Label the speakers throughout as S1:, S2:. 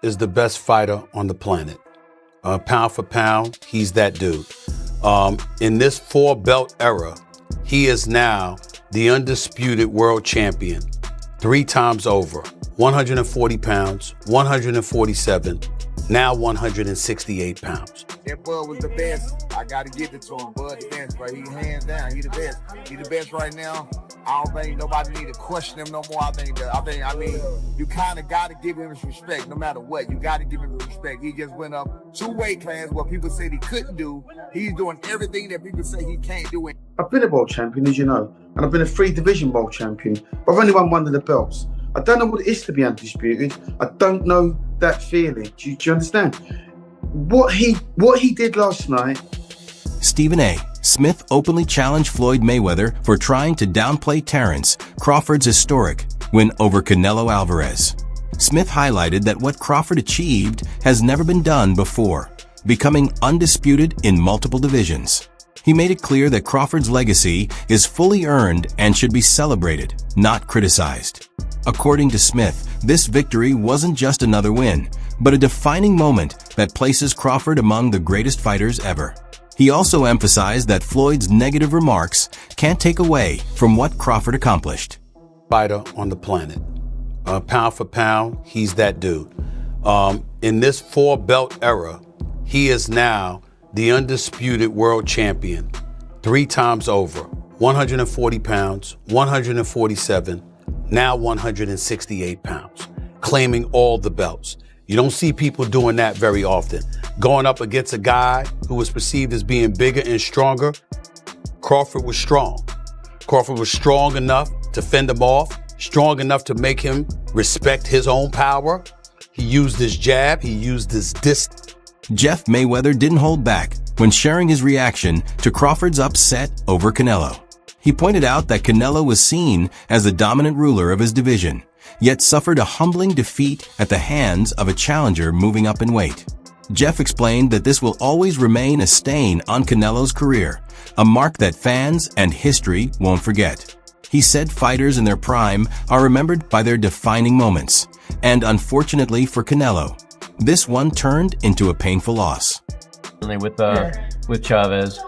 S1: is the best fighter on the planet. Pound for pound, he's that dude. In this 4-belt era, he is now the undisputed world champion 3 times over. 140 pounds, 147, now 168 pounds.
S2: That Bud was the best. I got to give it to him. Bud the best, but he hands down. He the best. He the best right now. I don't think nobody need to question him no more. I mean, you kind of got to give him his respect no matter what. You got to give him his respect. He just went up 2 weight classes what people said he couldn't do. He's doing everything that people say he can't do.
S3: I've been a world champion, as you know, and I've been a 3-division world champion. I've only won 1 of the belts. I don't know what it is to be undisputed. I don't know that feeling. Do you understand? What he did last night.
S4: Stephen A. Smith openly challenged Floyd Mayweather for trying to downplay Terence Crawford's historic win over Canelo Alvarez. Smith highlighted that what Crawford achieved has never been done before, becoming undisputed in multiple divisions. He made it clear that Crawford's legacy is fully earned and should be celebrated, not criticized. According to Smith, this victory wasn't just another win, but a defining moment that places Crawford among the greatest fighters ever. He also emphasized that Floyd's negative remarks can't take away from what Crawford accomplished.
S1: Fighter on the planet. Pound for pound, he's that dude. In this 4-belt era, he is now the undisputed world champion 3 times over. 140 pounds, 147, now 168 pounds, claiming all the belts. You don't see people doing that very often. Going up against a guy who was perceived as being bigger and stronger, Crawford was strong. Crawford was strong enough to fend him off, strong enough to make him respect his own power. He used his jab, he used his distance.
S4: Jeff Mayweather didn't hold back when sharing his reaction to Crawford's upset over Canelo. He pointed out that Canelo was seen as the dominant ruler of his division, yet suffered a humbling defeat at the hands of a challenger moving up in weight. Jeff explained that this will always remain a stain on Canelo's career, a mark that fans and history won't forget. He said fighters in their prime are remembered by their defining moments, and unfortunately for Canelo, this one turned into a painful loss.
S5: With Chavez.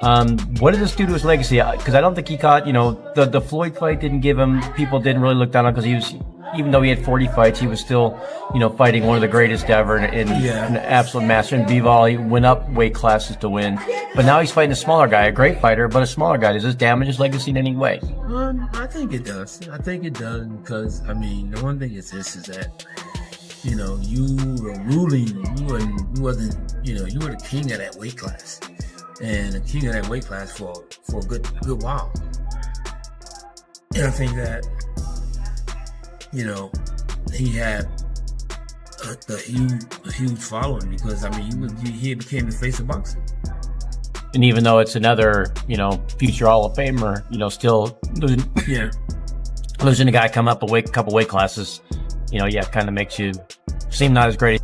S5: What did this do to his legacy? Because I don't think he caught, the Floyd fight didn't give him, people didn't really look down on, because he was, even though he had 40 fights, he was still, fighting one of the greatest ever and an absolute master. In Bivol, he went up weight classes to win. But now he's fighting a smaller guy, a great fighter, but a smaller guy. Does this damage his legacy in any way?
S6: I think it does. I think it does because, the one thing is this, is that, you were ruling, you were the king of that weight class. And the king of that weight class for a good while. And I think that, he had a huge following because, he became the face of boxing.
S5: And even though it's another, future Hall of Famer, still losing a guy come up a couple weight classes, kind of makes you seem not as great.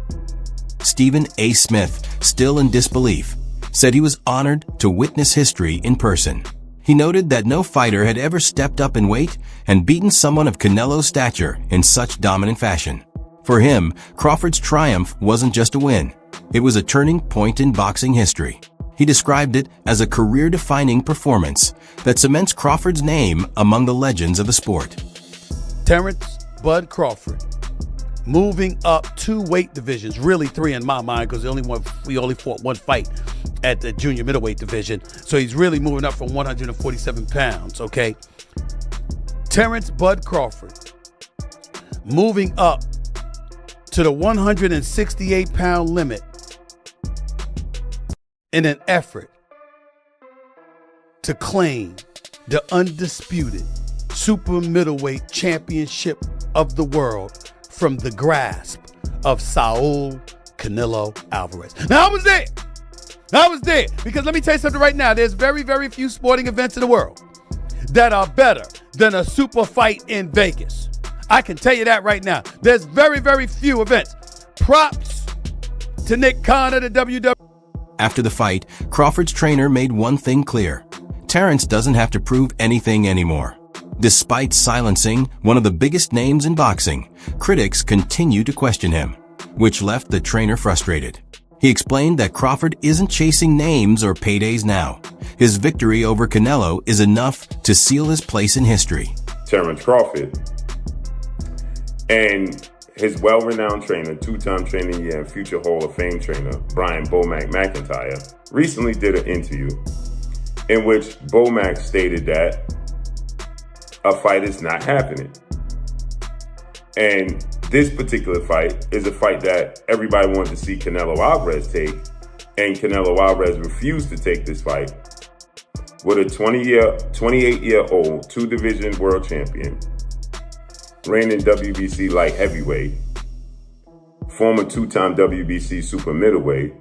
S4: Stephen A. Smith, still in disbelief, said he was honored to witness history in person. He noted that no fighter had ever stepped up in weight and beaten someone of Canelo's stature in such dominant fashion. For him, Crawford's triumph wasn't just a win. It was a turning point in boxing history. He described it as a career-defining performance that cements Crawford's name among the legends of the sport.
S1: Terence "Bud" Crawford, moving up 2 weight divisions, really 3 in my mind, because we only fought 1 fight at the junior middleweight division. So he's really moving up from 147 pounds, okay? Terence "Bud" Crawford, moving up to the 168-pound limit in an effort to claim the undisputed super middleweight championship of the world from the grasp of Saul Canelo Alvarez. Now, I was there because let me tell you something right now. There's very, very few sporting events in the world that are better than a super fight in Vegas. I can tell you that right now. There's very, very few events. Props to Nick Khan of the WWE.
S4: After the fight, Crawford's trainer made one thing clear. Terence doesn't have to prove anything anymore. Despite silencing one of the biggest names in boxing, critics continue to question him. which left the trainer frustrated. He explained that Crawford isn't chasing names or paydays now. His victory over Canelo is enough to seal his place in history.
S7: Terence Crawford and his well-renowned trainer, two-time trainer of the year and future Hall of Fame trainer, Brian Bomac McIntyre, recently did an interview in which Bomac stated that a fight is not happening. And this particular fight is a fight that everybody wanted to see Canelo Alvarez take, and Canelo Alvarez refused to take this fight with a 28-year-old two-division world champion, reigning WBC light heavyweight, former two-time WBC super middleweight,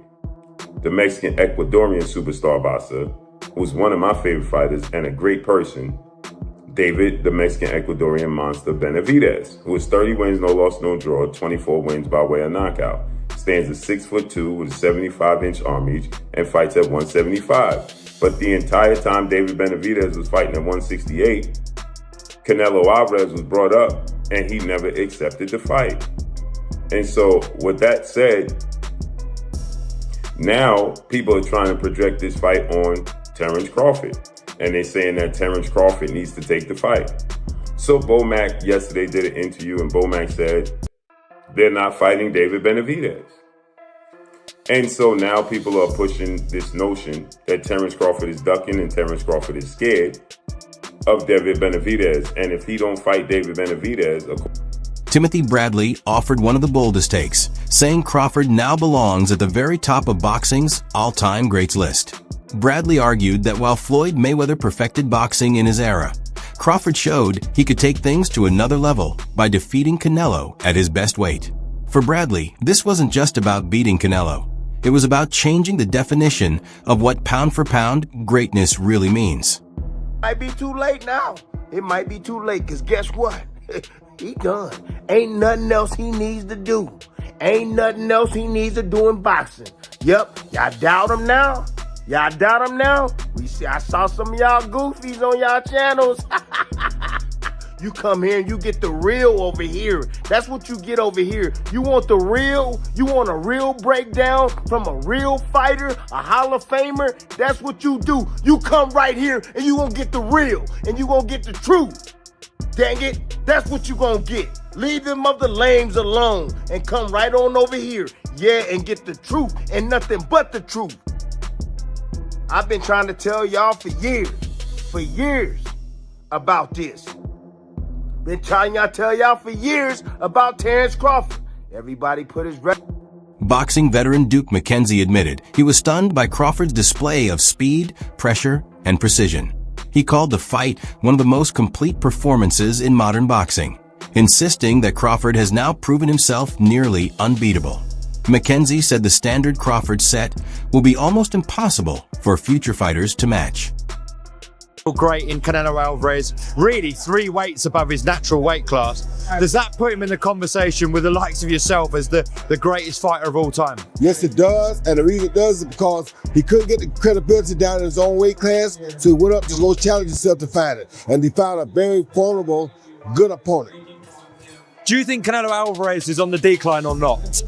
S7: the Mexican Ecuadorian superstar boxer, who's one of my favorite fighters and a great person, David, the Mexican Ecuadorian monster Benavidez, who is 30 wins, no loss, no draw, 24 wins by way of knockout, stands at 6'2" with a 75-inch arm reach and fights at 175. But the entire time David Benavidez was fighting at 168, Canelo Alvarez was brought up and he never accepted the fight. And so with that said, now people are trying to project this fight on Terence Crawford. And they're saying that Terence Crawford needs to take the fight. So Bomac yesterday did an interview and Bomac said they're not fighting David Benavidez. And so now people are pushing this notion that Terence Crawford is ducking and Terence Crawford is scared of David Benavidez. And if he don't fight David Benavidez...
S4: Timothy Bradley offered one of the boldest takes, saying Crawford now belongs at the very top of boxing's all-time greats list. Bradley argued that while Floyd Mayweather perfected boxing in his era, Crawford showed he could take things to another level by defeating Canelo at his best weight. For Bradley, this wasn't just about beating Canelo. It was about changing the definition of what pound-for-pound greatness really means.
S8: Might be too late now. It might be too late, because guess what? He done. Ain't nothing else he needs to do. Ain't nothing else he needs to do in boxing. Yep, y'all doubt him now? Y'all doubt him now? I saw some of y'all goofies on y'all channels. You come here and you get the real over here. That's what you get over here. You want the real? You want a real breakdown from a real fighter, a Hall of Famer? That's what you do. You come right here and you gonna get the real and you gonna get the truth. Dang it, that's what you gonna get. Leave them other lames alone and come right on over here. Yeah, and get the truth and nothing but the truth. I've been trying to tell y'all for years about this. Been trying to tell y'all for years about Terence Crawford. Everybody put his...
S4: Boxing veteran Duke McKenzie admitted he was stunned by Crawford's display of speed, pressure, and precision. He called the fight one of the most complete performances in modern boxing, insisting that Crawford has now proven himself nearly unbeatable. McKenzie said the standard Crawford set will be almost impossible for future fighters to match.
S9: Great in Canelo Alvarez, really 3 weights above his natural weight class. Does that put him in the conversation with the likes of yourself as the greatest fighter of all time?
S10: Yes, it does, and the reason it does is because he couldn't get the credibility down in his own weight class, so he went up to go challenge himself to fight it, and he found a very formidable, good opponent.
S9: Do you think Canelo Alvarez is on the decline or not?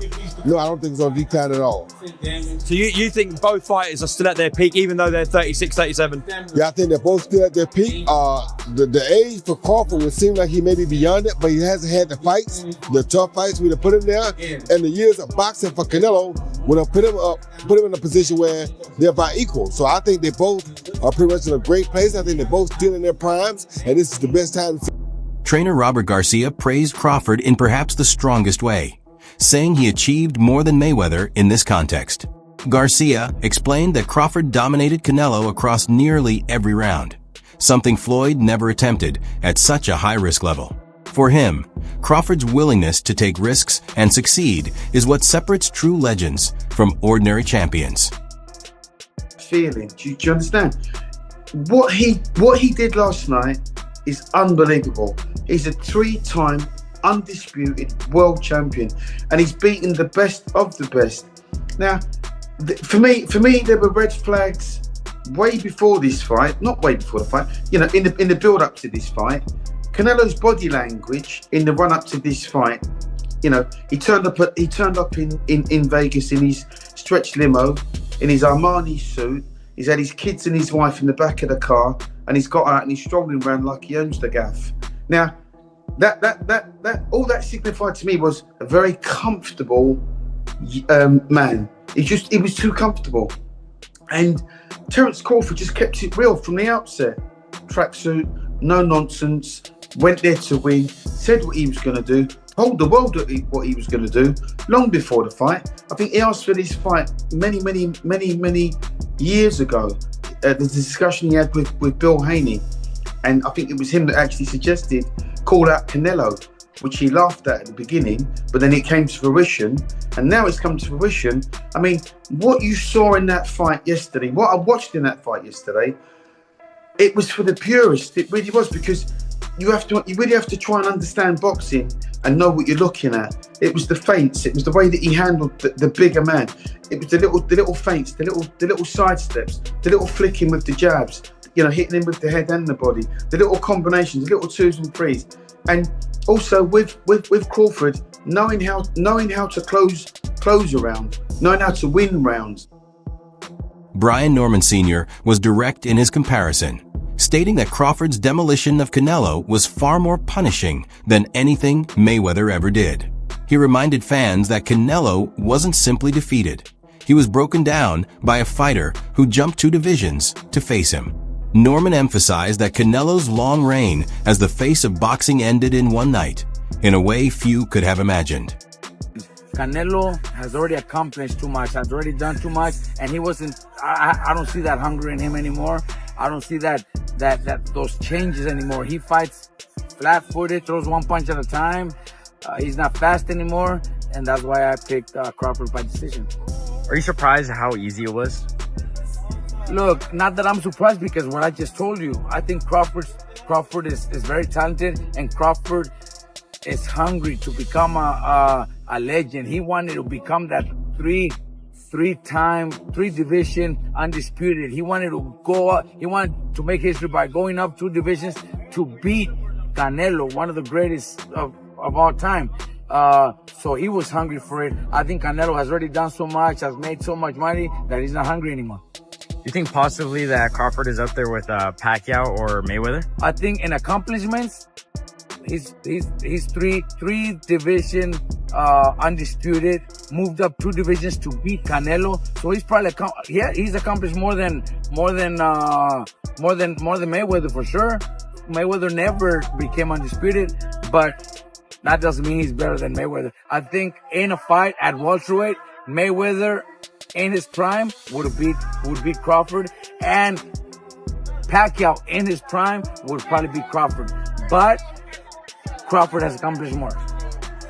S10: No, I don't think it's on decline at all.
S9: So you think both fighters are still at their peak, even though they're 36, 37?
S10: Yeah, I think they're both still at their peak. The age for Crawford would seem like he may be beyond it, but he hasn't had the fights, the tough fights we'd have put him there. And the years of boxing for Canelo would have put him in a position where they're about equal. So I think they both are pretty much in a great place. I think they're both still in their primes, and this is the best time to...
S4: Trainer Robert Garcia praised Crawford in perhaps the strongest way, saying he achieved more than Mayweather in this context. Garcia explained that Crawford dominated Canelo across nearly every round, something Floyd never attempted at such a high-risk level. For him, Crawford's willingness to take risks and succeed is what separates true legends from ordinary champions.
S3: Feeling, do you understand? What he did last night is unbelievable. He's a 3-time undisputed world champion, and he's beaten the best of the best. Now, for me, there were red flags way before this fight. Not way before the fight. You know, in the build-up to this fight, Canelo's body language in the run-up to this fight, You know, he turned up in Vegas in his stretch limo, in his Armani suit. He's had his kids and his wife in the back of the car, and he's got out and he's strolling around like he owns the gaff. Now, that all that signified to me was a very comfortable man. He was too comfortable. And Terence Crawford just kept it real from the outset. Tracksuit, no nonsense, went there to win, said what he was going to do, told the world what he was going to do long before the fight. I think he asked for this fight many years ago. The discussion he had with Bill Haney, and I think it was him that actually suggested call out Canelo, which he laughed at the beginning, but then it came to fruition, and now it's come to fruition. I mean, what you saw in that fight yesterday, what I watched in that fight yesterday, it was for the purists. It really was, because you really have to try and understand boxing and know what you're looking at. It was the feints. It was the way that he handled the bigger man. It was the little feints, the little side steps, the little flicking with the jabs, you know, hitting him with the head and the body, the little combinations, the little 2s and 3s, and also with Crawford knowing how to close a round, knowing how to win rounds.
S4: Brian Norman Sr. was direct in his comparison, stating that Crawford's demolition of Canelo was far more punishing than anything Mayweather ever did. He reminded fans that Canelo wasn't simply defeated. He was broken down by a fighter who jumped 2 divisions to face him. Norman emphasized that Canelo's long reign as the face of boxing ended in one night, in a way few could have imagined.
S11: Canelo has already accomplished too much, has already done too much, and he wasn't, I don't see that hunger in him anymore. I don't see those changes anymore. He fights flat-footed, throws one punch at a time. He's not fast anymore, and that's why I picked Crawford by decision.
S12: Are you surprised how easy it was?
S11: Look, not that I'm surprised, because what I just told you, I think Crawford is very talented, and Crawford is hungry to become a legend. He wanted to become that three division undisputed. He wanted to go up, he wanted to make history by going up 2 divisions to beat Canelo, one of the greatest of all time. So he was hungry for it. I think Canelo has already done so much, has made so much money, that he's not hungry anymore.
S12: You think possibly that Crawford is up there with Pacquiao or Mayweather?
S11: I think in accomplishments, he's three division undisputed, moved up 2 divisions to beat Canelo. So he's probably he's accomplished more than Mayweather for sure. Mayweather never became undisputed, but that doesn't mean he's better than Mayweather. I think in a fight at welterweight, Mayweather in his prime would beat Crawford, and Pacquiao in his prime would probably beat Crawford. But Crawford has accomplished more.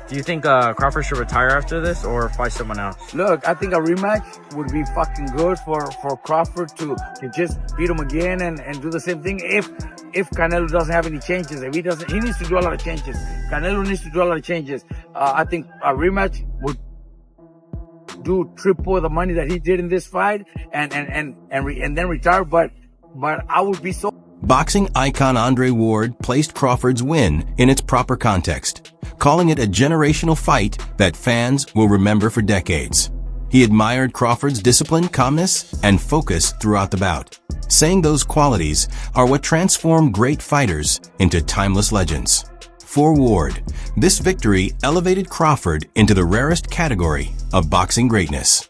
S12: Do you think Crawford should retire after this or fight someone else?
S11: Look, I think a rematch would be fucking good for Crawford to just beat him again and do the same thing. If Canelo doesn't have any changes, he needs to do a lot of changes. Canelo needs to do a lot of changes. I think a rematch would do triple the money that he did in this fight and then retire. But I would be so.
S4: Boxing icon Andre Ward placed Crawford's win in its proper context, calling it a generational fight that fans will remember for decades. He admired Crawford's discipline, calmness, and focus throughout the bout, saying those qualities are what transform great fighters into timeless legends. For Ward, this victory elevated Crawford into the rarest category of boxing greatness.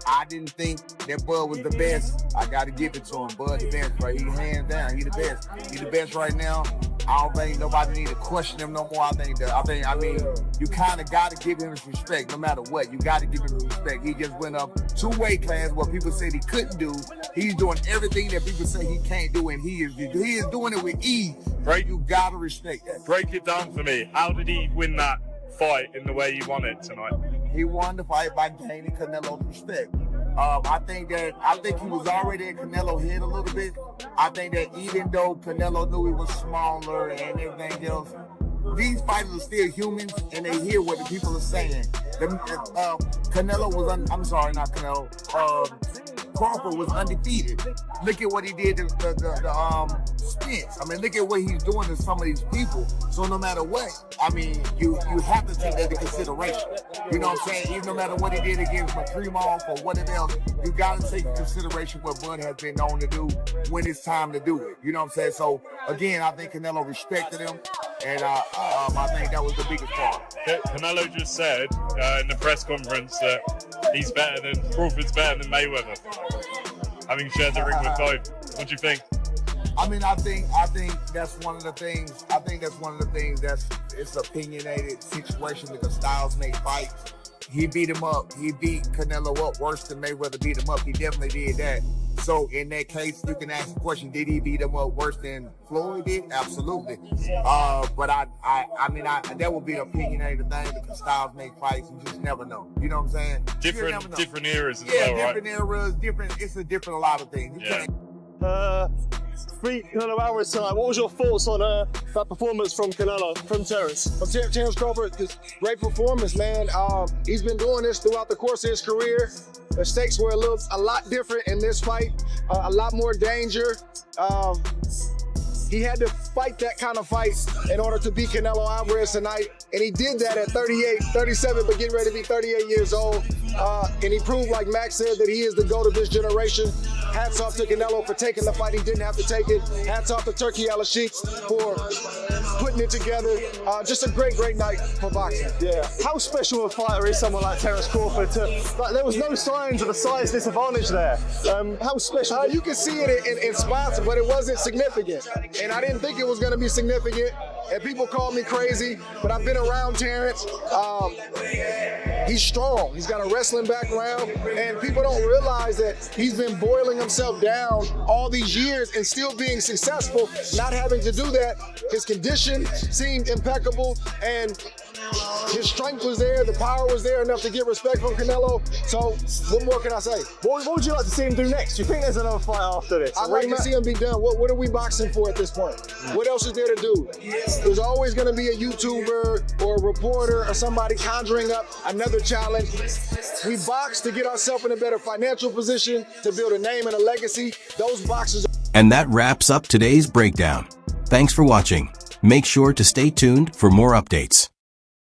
S2: I didn't think that Bud was the best. I got to give it to him. Bud the best, right? He hands down. He the best. He the best right now. I don't think nobody need to question him no more. I mean, you kind of got to give him his respect no matter what. You got to give him his respect. He just went up 2 weight classes what people said he couldn't do. He's doing everything that people say he can't do, and he is doing it with ease. Right? You got to respect that.
S13: Break it down for me. How did he win that fight in the way you won it tonight?
S2: He won the fight by gaining Canelo's respect. I think he was already in Canelo's head a little bit. I think that even though Canelo knew he was smaller and everything else, these fighters are still humans and they hear what the people are saying. Canelo was, I'm sorry, not Canelo. Crawford was undefeated. Look at what he did to Spence. I mean, look at what he's doing to some of these people. So no matter what, I mean, you have to take that into consideration. You know what I'm saying? Even no matter what he did against Chimaev or whatever else, you got to take into consideration what Bud has been known to do when it's time to do it. You know what I'm saying? So again, I think Canelo respected him, and I think that was the biggest part.
S13: Canelo just said in the press conference that Crawford's better than Mayweather, having shared the ring with both. What do you think?
S2: I mean, I think that's one of the things. I think that's one of the things that's it's an opinionated situation because styles make fights. He beat him up. He beat Canelo up worse than Mayweather beat him up. He definitely did that. So in that case, you can ask the question: did he beat him up worse than Floyd did? Absolutely. But I mean, that would be an opinionated thing because styles make fights. You just never know. You know what I'm saying?
S13: Different eras as
S2: yeah,
S13: well,
S2: different eras, different. It's a different a lot of things. You can't.
S14: Canelo Alvarez tonight. What was your thoughts on that performance from Canelo, from Terence?
S10: Terence Crawford, great performance, man. He's been doing this throughout the course of his career. The stakes were a lot different in this fight, a lot more danger. He had to fight that kind of fight in order to beat Canelo Alvarez tonight, and he did that at 37, but getting ready to be 38 years old. And he proved, like Max said, that he is the GOAT of this generation. Hats off to Canelo for taking the fight. He didn't have to take it. Hats off to Turkey Al-Sheikh for putting it together. Just a great night for boxing.
S14: Yeah. How special a fighter is someone like Terence Crawford? There was no signs of a size disadvantage there. How special?
S10: You can see it in spots, but it wasn't significant. And I didn't think it was going to be significant. And people call me crazy, but I've been around Terence. He's strong. He's got a wrestling background, and people don't realize that he's been boiling himself down all these years and still being successful, not having to do that. His condition seemed impeccable, and his strength was there, the power was there enough to get respect from Canelo. So what more can I say?
S14: What would you like to see him do next? Do you think there's another fight after this?
S10: I'd like to see him be done. What are we boxing for at this point? What else is there to do? There's always going to be a YouTuber or a reporter or somebody conjuring up another challenge. We box to get ourselves in a better financial position, to build a name and a legacy. Those boxers.
S4: And that wraps up today's breakdown. Thanks for watching. Make sure to stay tuned for more updates.